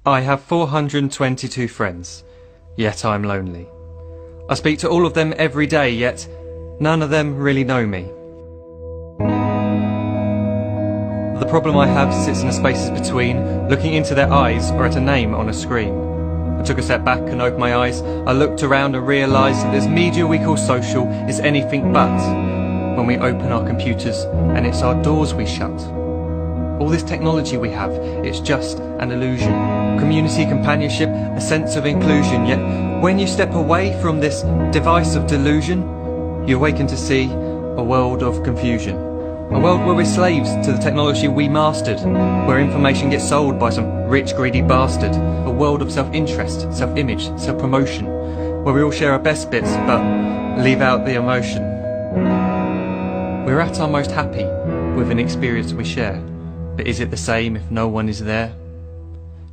I have 422 friends, yet I'm lonely. I speak to all of them every day, yet none of them really know me. The problem I have sits in the spaces between looking into their eyes or at a name on a screen. I took a step back and opened my eyes. I looked around and realised that this media we call social is anything but when we open our computers and it's our doors we shut. All this technology we have, it's just an illusion. Community, companionship, a sense of inclusion. Yet when you step away from this device of delusion, you awaken to see a world of confusion. A world where we're slaves to the technology we mastered, where information gets sold by some rich, greedy bastard. A world of self-interest, self-image, self-promotion, where we all share our best bits but leave out the emotion. We're at our most happy with an experience we share. But is it the same if no one is there?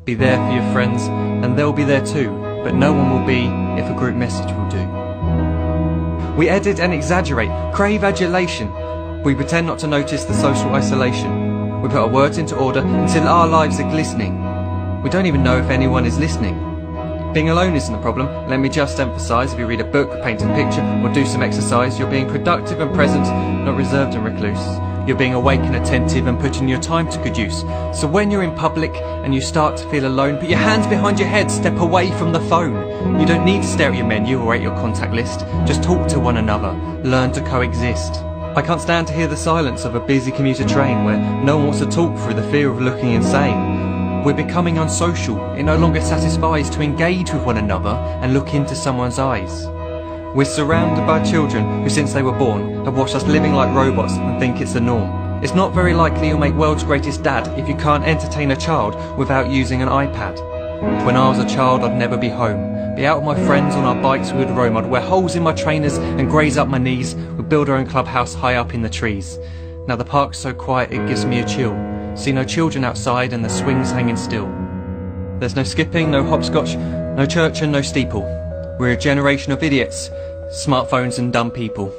Be there for your friends and they'll be there too, but no one will be if a group message will do. We edit and exaggerate, crave adulation. We pretend not to notice the social isolation. We put our words into order until our lives are glistening. We don't even know if anyone is listening. Being alone isn't the problem. Let me just emphasise, if you read a book, paint a picture or do some exercise, you're being productive and present, not reserved and recluse. You're being awake and attentive and putting your time to good use. So when you're in public and you start to feel alone, put your hands behind your head, step away from the phone. You don't need to stare at your menu or at your contact list. Just talk to one another, learn to coexist. I can't stand to hear the silence of a busy commuter train where no one wants to talk through the fear of looking insane. We're becoming unsocial. It no longer satisfies to engage with one another and look into someone's eyes. We're surrounded by children who since they were born have watched us living like robots and think it's the norm. It's not very likely you'll make world's greatest dad if you can't entertain a child without using an iPad. When I was a child I'd never be home. Be out with my friends on our bikes we would roam. I'd wear holes in my trainers and graze up my knees. We'd build our own clubhouse high up in the trees. Now the park's so quiet it gives me a chill. See no children outside and the swings hanging still. There's no skipping, no hopscotch, no church and no steeple. We're a generation of idiots, smartphones and dumb people.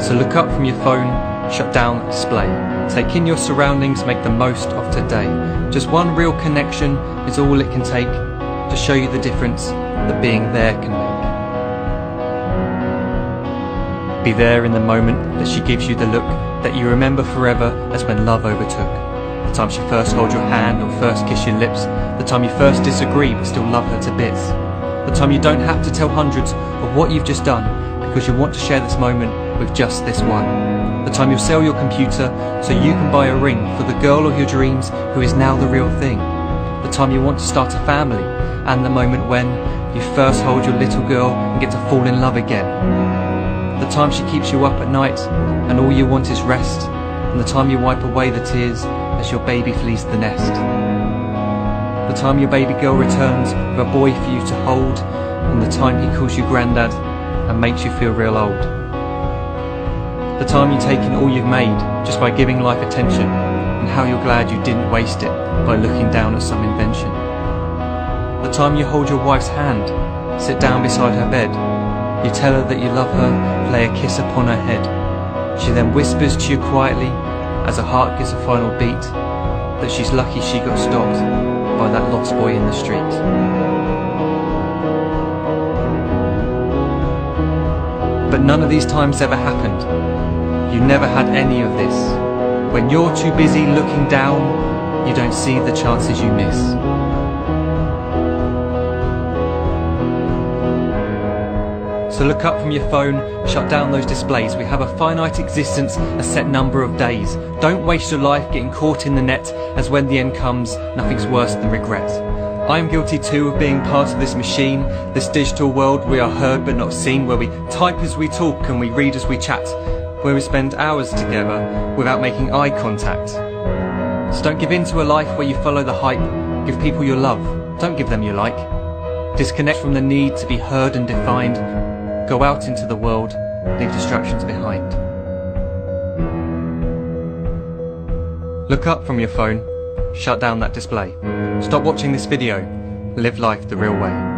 So look up from your phone, shut down the display. Take in your surroundings, make the most of today. Just one real connection is all it can take to show you the difference that being there can make. Be there in the moment that she gives you the look that you remember forever as when love overtook. The time she first holds your hand or first kiss your lips. The time you first disagree but still love her to bits. The time you don't have to tell hundreds of what you've just done because you want to share this moment with just this one. The time you'll sell your computer so you can buy a ring for the girl of your dreams who is now the real thing. The time you want to start a family and the moment when you first hold your little girl and get to fall in love again. The time she keeps you up at night and all you want is rest. And the time you wipe away the tears as your baby flees the nest. The time your baby girl returns with a boy for you to hold, and the time he calls you granddad and makes you feel real old. The time you take in all you've made just by giving life attention, and how you're glad you didn't waste it by looking down at some invention. The time you hold your wife's hand, sit down beside her bed, you tell her that you love her, lay a kiss upon her head. She then whispers to you quietly as her heart gives a final beat that she's lucky she got stopped by that lost boy in the street. But none of these times ever happened. You never had any of this. When you're too busy looking down, you don't see the chances you miss. So look up from your phone, shut down those displays. We have a finite existence, a set number of days. Don't waste your life getting caught in the net, as when the end comes, nothing's worse than regret. I am guilty too of being part of this machine, this digital world we are heard but not seen, where we type as we talk and we read as we chat, where we spend hours together without making eye contact. So don't give in to a life where you follow the hype. Give people your love, don't give them your like. Disconnect from the need to be heard and defined. Go out into the world, leave distractions behind. Look up from your phone, shut down that display. Stop watching this video, live life the real way.